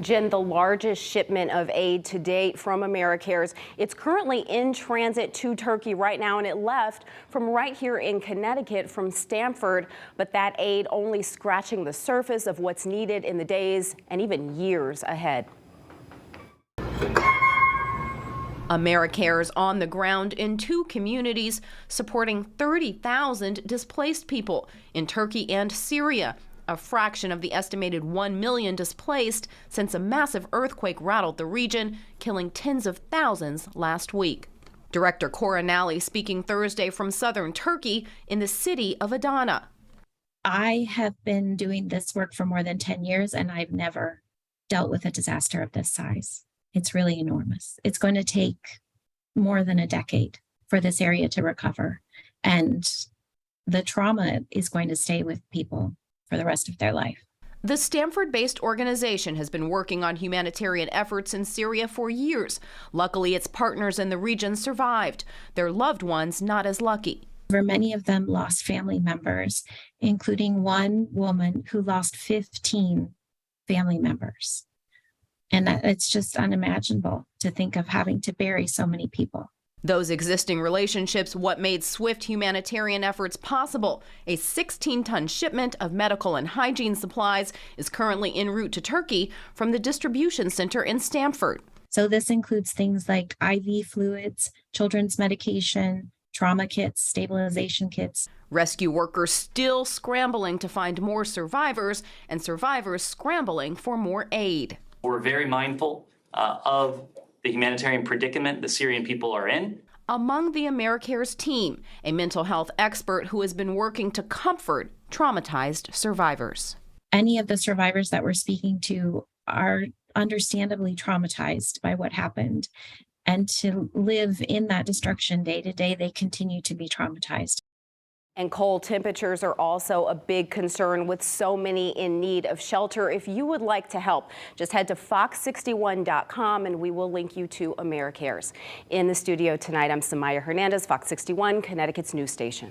Jen, the largest shipment of aid to date from Americares. It's currently in transit to Turkey right now, and it left from right here in Connecticut from Stamford. But that aid only scratching the surface of what's needed in the days and even years ahead. Americares on the ground in 2 communities, supporting 30,000 displaced people in Turkey and Syria, a fraction of the estimated 1 million displaced since a massive earthquake rattled the region, killing tens of thousands last week. Director Cory Nally speaking Thursday from southern Turkey in the city of Adana. I have been doing this work for more than 10 years, and I've never dealt with a disaster of this size. It's really enormous. It's going to take more than a decade for this area to recover, and the trauma is going to stay with people for the rest of their life. The Stamford-based organization has been working on humanitarian efforts in Syria for years. Luckily, its partners in the region survived. Their loved ones not as lucky. Many of them lost family members, including one woman who lost 15 family members. And it's just unimaginable to think of having to bury so many people. Those existing relationships, what made swift humanitarian efforts possible. A 16-ton shipment of medical and hygiene supplies is currently en route to Turkey from the distribution center in Stamford. So this includes things like IV fluids, children's medication, trauma kits, stabilization kits. Rescue workers still scrambling to find more survivors, and survivors scrambling for more aid. We're very mindful of the humanitarian predicament the Syrian people are in. Among the Americares team, a mental health expert who has been working to comfort traumatized survivors. Any of the survivors that we're speaking to are understandably traumatized by what happened. And to live in that destruction day to day, they continue to be traumatized. And cold temperatures are also a big concern with so many in need of shelter. If you would like to help, just head to fox61.com and we will link you to Americares. In the studio tonight, I'm Samaya Hernandez, Fox 61, Connecticut's news station.